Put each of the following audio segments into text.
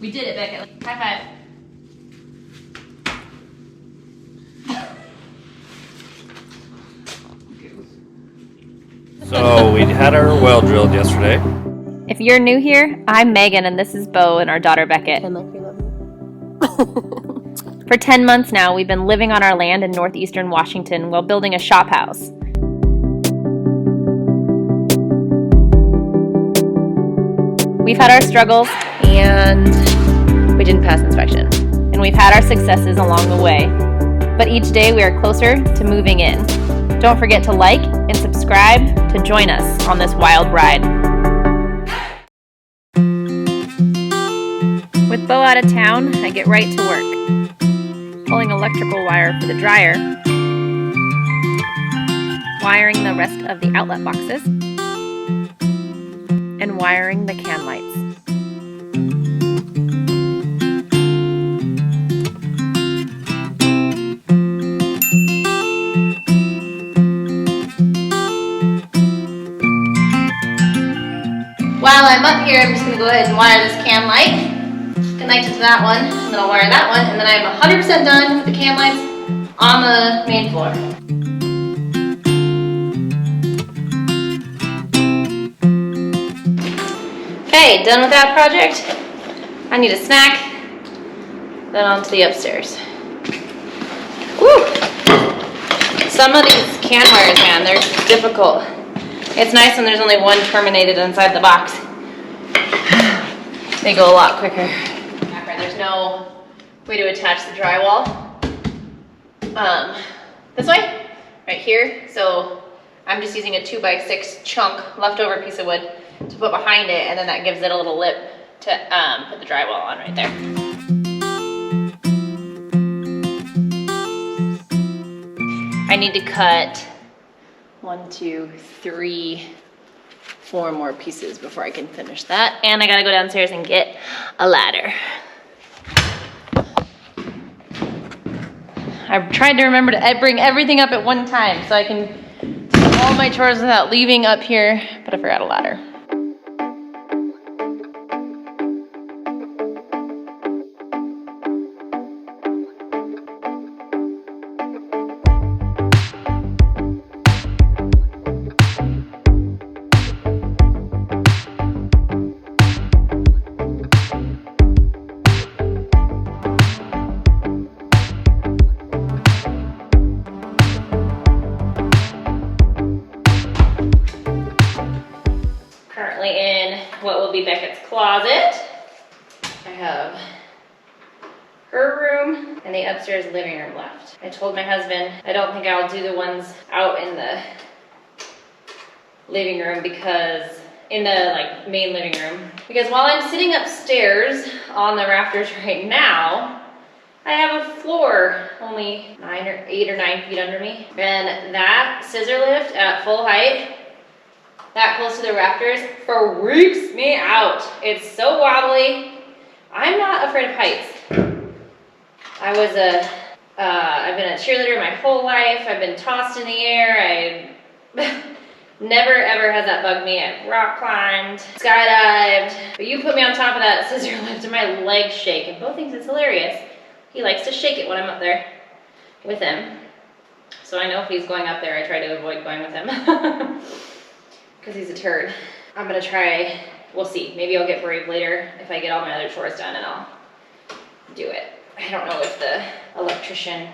We did it, Beckett. High five. So we had our well drilled yesterday. If you're new here, I'm Megan and this is Beau and our daughter Beckett. For 10 months now, we've been living on our land in northeastern Washington while building a shop house. We've had our struggles and we didn't pass inspection. And we've had our successes along the way. But each day we are closer to moving in. Don't forget to like and subscribe to join us on this wild ride. With Beau out of town, I get right to work. Pulling electrical wire for the dryer, wiring the rest of the outlet boxes, and wiring the can lights. While I'm up here, I'm just going to go ahead and wire this can light. Connect it to that one, and then I'll wire that one, and then I'm 100% done with the can lights on the main floor. Okay, done with that project. I need a snack, then on to the upstairs. Woo! Some of these can wires, man, they're difficult. It's nice when there's only one terminated inside the box. They go a lot quicker. There's no way to attach the drywall. This way, right here. So I'm just using a 2x6 chunk leftover piece of wood to put behind it, and then that gives it a little lip to put the drywall on right there. I need to cut 1, 2, 3, 4 more pieces before I can finish that. And I gotta go downstairs and get a ladder. I've tried to remember to bring everything up at one time so I can do all my chores without leaving up here, but I forgot a ladder. In what will be Beckett's closet. I have her room and the upstairs living room left. I told my husband I don't think I'll do the ones out in the living room in the main living room, because while I'm sitting upstairs on the rafters right now, I have a floor only 8 or 9 feet under me, and that scissor lift at full height that close to the rafters freaks me out. It's so wobbly. I'm not afraid of heights. I've been a cheerleader my whole life. I've been tossed in the air. Never ever has that bugged me. I've rock climbed, skydived, but you put me on top of that scissor lift and my legs shake, and Beau thinks it's hilarious. He likes to shake it when I'm up there with him. So I know if he's going up there, I try to avoid going with him. Because he's a turd. I'm gonna try, we'll see. Maybe I'll get brave later if I get all my other chores done and I'll do it. I don't know if the electrician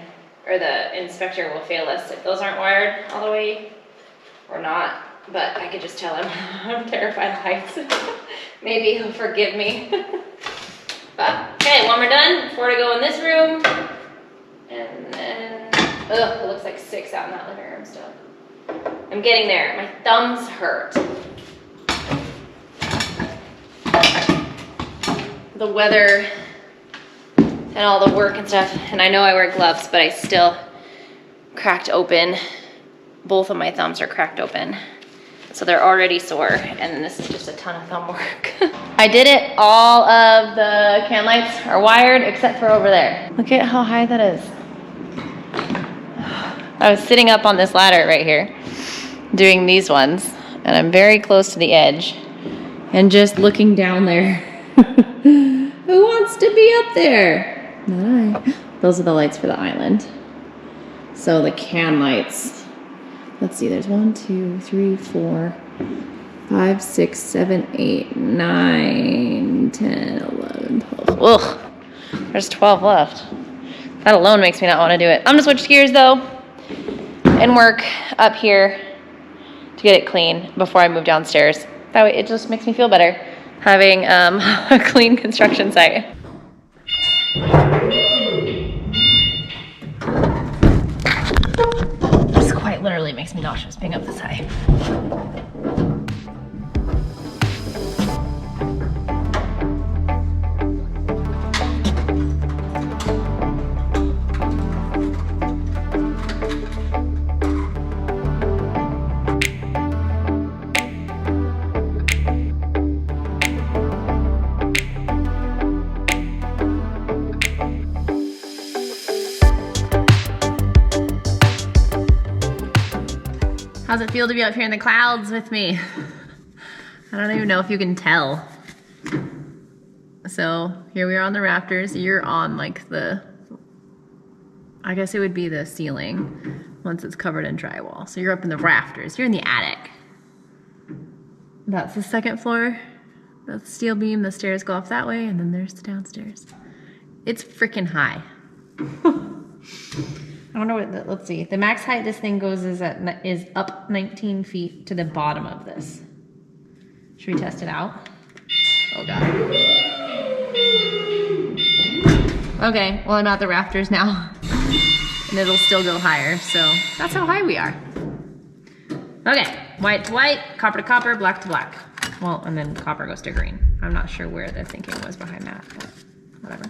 or the inspector will fail us if those aren't wired all the way or not, but I could just tell him I'm terrified of heights. Maybe he'll forgive me. But, okay, when we're done, 4 to go in this room, and then, ugh, it looks like 6 out in that living room still. I'm getting there. My thumbs hurt. The weather and all the work and stuff, and I know I wear gloves, but I still cracked open. Both of my thumbs are cracked open. So they're already sore, and then this is just a ton of thumb work. I did it. All of the can lights are wired except for over there. Look at how high that is. I was sitting up on this ladder right here doing these ones, and I'm very close to the edge and just looking down there. Who wants wants to be up there? Not I. Those are the lights for the island. So the can lights. Let's see, there's 1, 2, 3, 4, 5, 6, 7, 8, 9, 10, 11, 12. Ugh, there's 12 left. That alone makes me not want to do it. I'm gonna switch gears though and work up here to get it clean before I move downstairs. That way it just makes me feel better having a clean construction site. This quite literally makes me nauseous being up this high. How's it feel to be up here in the clouds with me? I don't even know if you can tell. So here we are on the rafters. You're on like the, I guess it would be the ceiling once it's covered in drywall. So you're up in the rafters. You're in the attic. That's the second floor. That's the steel beam. The stairs go off that way, and then there's the downstairs. It's freaking high. I wonder what, let's see. The max height this thing goes is up 19 feet to the bottom of this. Should we test it out? Oh God. Okay, well I'm at the rafters now. And it'll still go higher, so that's how high we are. Okay, white to white, copper to copper, black to black. Well, and then copper goes to green. I'm not sure where the thinking was behind that, but whatever.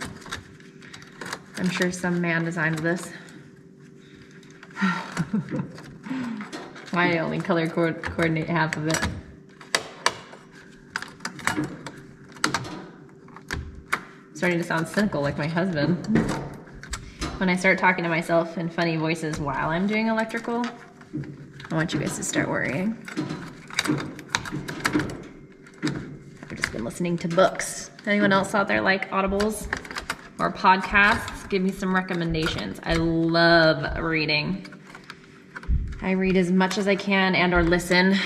I'm sure some man designed this. I only color coordinate half of it. Starting to sound cynical like my husband. When I start talking to myself in funny voices while I'm doing electrical, I want you guys to start worrying. I've just been listening to books. Anyone else out there like audibles or podcasts? Give me some recommendations. I love reading. I read as much as I can and or listen.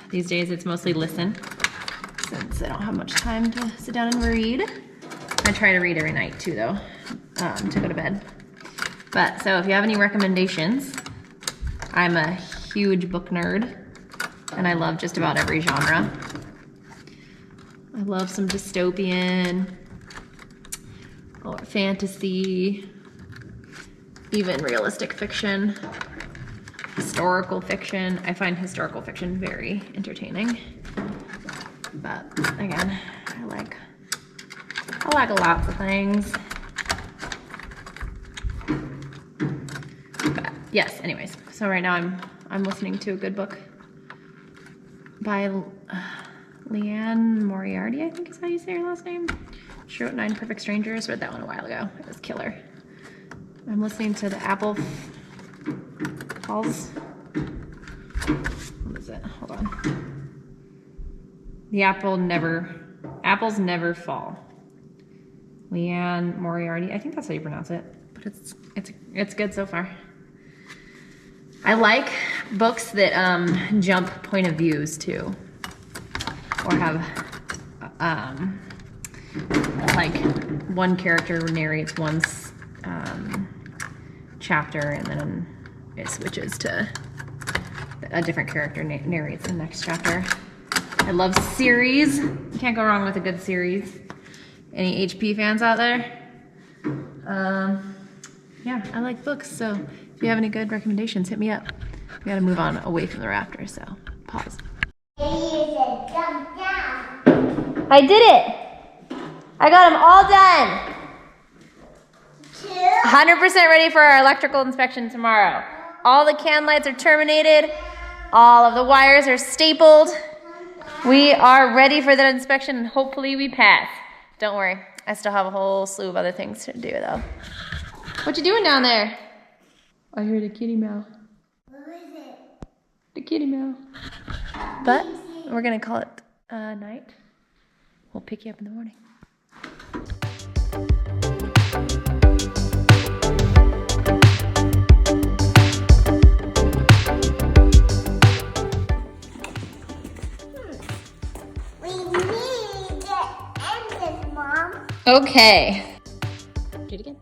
These days it's mostly listen, since I don't have much time to sit down and read. I try to read every night too though, to go to bed. But so if you have any recommendations, I'm a huge book nerd and I love just about every genre. I love some dystopian, or fantasy, even realistic fiction, historical fiction. I find historical fiction very entertaining. But again, I like lots of things. But yes, anyways. So right now I'm listening to a good book by Leanne Moriarty, I think is how you say her last name. She wrote 9 Perfect Strangers. Read that one a while ago. It was killer. I'm listening to the Apple Falls. What is it? Hold on. The Apples Never Fall. Leanne Moriarty. I think that's how you pronounce it. But it's good so far. I like books that jump point of views too, or have like one character narrates one chapter and then it switches to a different character narrates the next chapter. I love series. You can't go wrong with a good series. Any HP fans out there? Yeah, I like books, so if you have any good recommendations, hit me up. We gotta move on away from the rafters, so pause. I did it! I got them all done! 100% ready for our electrical inspection tomorrow. All the can lights are terminated. All of the wires are stapled. We are ready for that inspection and hopefully we pass. Don't worry, I still have a whole slew of other things to do though. What you doing down there? I heard a kitty meow. What was it? The kitty meow. But we're gonna call it night. We'll pick you up in the morning. Okay. Do it again.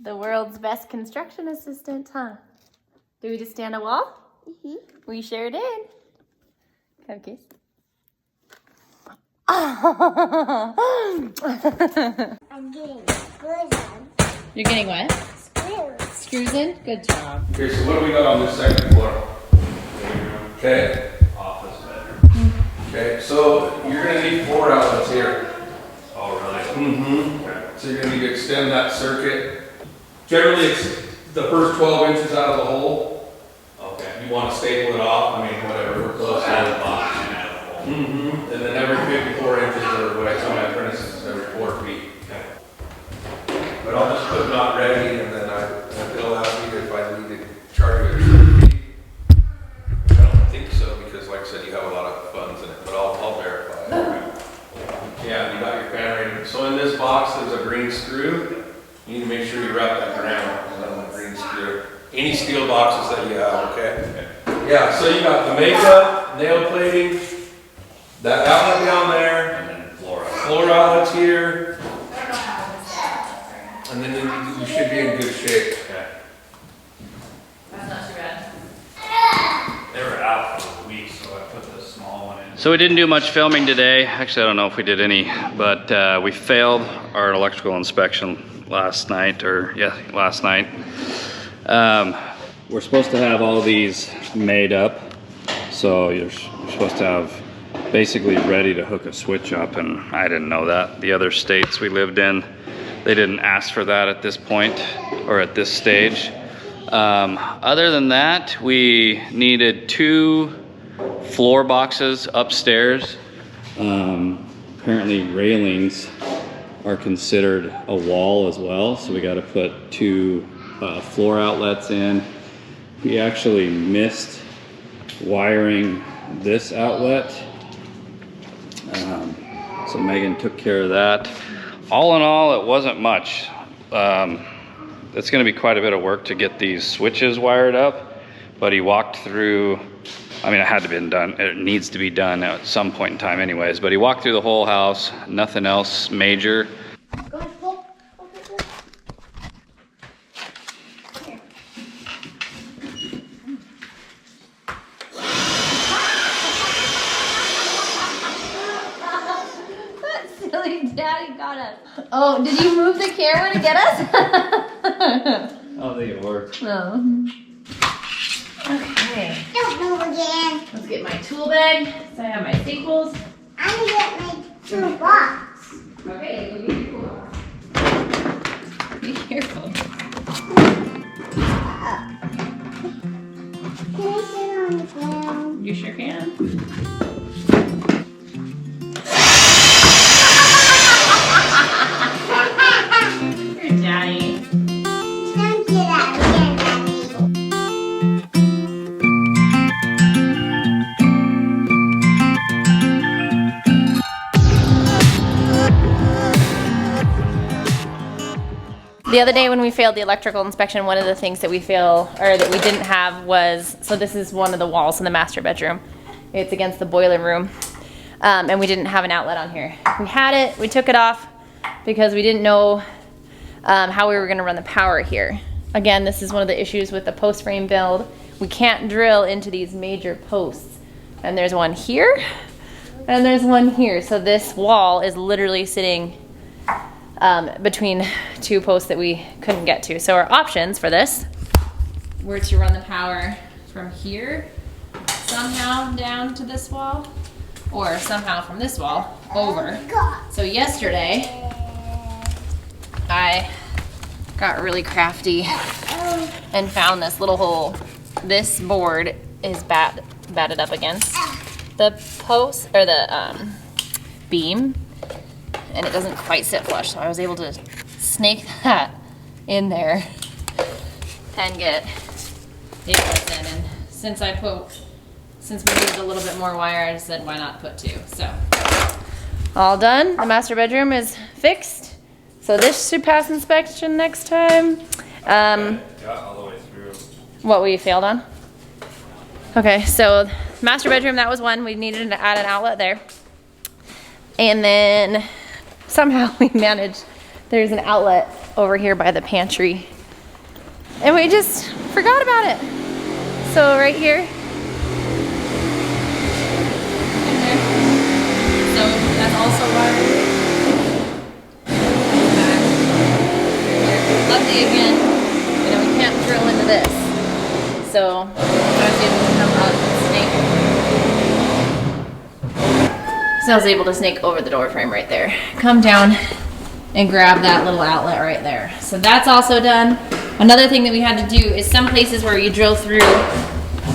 The world's best construction assistant, huh? Did we just stand a wall? Mm-hmm. We sure did. Come kiss. I'm getting screws in. You're getting what? Screws. Screws in? Good job. Okay, so what do we got on this second floor? Okay. Office bedroom. Okay, so you're gonna need floor outlets here. Oh, really? Mm-hmm. Okay. So you're gonna need to extend that circuit. Generally, it's the first 12 inches out of the hole. Okay. You wanna staple it off, I mean, whatever, we're close to Add it. a box and add a hole. Mm-hmm. And then every 54 inches, or what I tell my apprentices, every 4 feet. Okay. But I'll just put not ready, and then they'll ask me if I need to charge you a certain fee. I don't think so, because like I said, you have a lot of funds in it, but I'll verify it. Yeah, you got your fan rating. So in this box, there's a green screw. You need to make sure you wrap that around on the green screw. Any steel boxes that you have, okay? Yeah, so you got the makeup, nail plating, that outlet down there, And then floor out. floor outlets here, and then you should be in good shape. Okay. That's not too bad. They were out for a week, so I put the small one in. So we didn't do much filming today. Actually, I don't know if we did any, but we failed our electrical inspection last night, last night. We're supposed to have all these made up, so you're supposed to have basically ready to hook a switch up, and I didn't know that. The other states we lived in, they didn't ask for that at this point, or at this stage. Other than that, we needed 2 floor boxes upstairs. Apparently railings are considered a wall as well, so we got to put 2 floor outlets in. We actually missed wiring this outlet, so Megan took care of that. All in all, it wasn't much. It's going to be quite a bit of work to get these switches wired up, but he walked through. I mean, it had to be done. It needs to be done at some point in time anyways, but he walked through the whole house, nothing else major. Go ahead, pull. That silly daddy got us. Oh, did you move the camera to get us? I don't think it worked. No. Okay. Don't move again. Let's get my tool bag. So I have my staples. I'm gonna get my toolbox. Okay, go get your tool box. Be careful. Can I sit on the ground? You sure can. Your daddy. Don't do that again, Daddy. The other day when we failed the electrical inspection, one of the things that we that we didn't have was, so this is one of the walls in the master bedroom. It's against the boiler room. And we didn't have an outlet on here. We had it, we took it off because we didn't know how we were gonna run the power here. Again, this is one of the issues with the post frame build. We can't drill into these major posts. And there's one here, and there's one here. So this wall is literally sitting between 2 posts that we couldn't get to. So our options for this were to run the power from here somehow down to this wall, or somehow from this wall over. So yesterday I got really crafty and found this little hole. This board is batted up against, the post or the beam, and it doesn't quite sit flush, so I was able to snake that in there and get the outlets in. And since we needed a little bit more wire, I just said why not put 2. So all done. The master bedroom is fixed, so this should pass inspection next time. Got all the way through. What we failed on? Okay, so master bedroom, that was one. We needed to add an outlet there. And then somehow we managed, there's an outlet over here by the pantry. And we just forgot about it. So right here. In there. So that's also wired. Luckily again, you know, we can't drill into this. So I was able to come out and snake. So I was able to snake over the door frame right there. Come down and grab that little outlet right there. So that's also done. Another thing that we had to do is some places where you drill through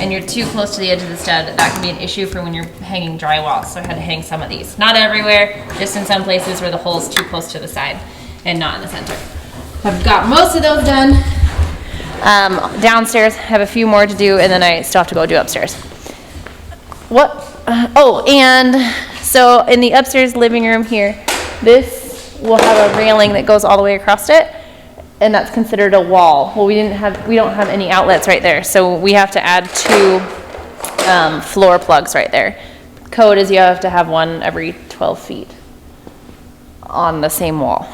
and you're too close to the edge of the stud, that can be an issue for when you're hanging drywall. So I had to hang some of these. Not everywhere, just in some places where the hole's too close to the side and not in the center. I've got most of those done. Downstairs, have a few more to do, and then I still have to go do upstairs. Oh, and so in the upstairs living room here, this will have a railing that goes all the way across it, and that's considered a wall. Well, we don't have any outlets right there, so we have to add 2 floor plugs right there. Code is you have to have one every 12 feet on the same wall,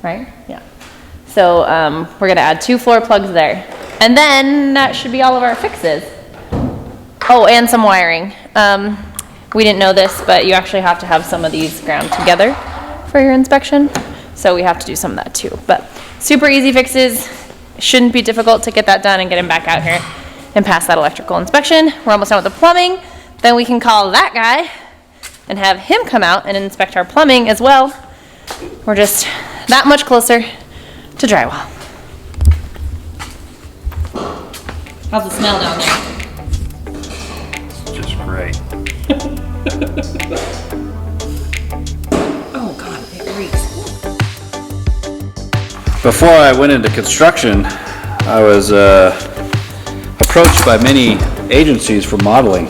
right? Yeah. So we're gonna add 2 floor plugs there. And then that should be all of our fixes. Oh, and some wiring. We didn't know this, but you actually have to have some of these ground together for your inspection. So we have to do some of that too. But super easy fixes. Shouldn't be difficult to get that done and get him back out here and pass that electrical inspection. We're almost done with the plumbing. Then we can call that guy and have him come out and inspect our plumbing as well. We're just that much closer to drywall. How's the smell down there? It's just great. Oh God, it reeks. Before I went into construction, I was approached by many agencies for modeling.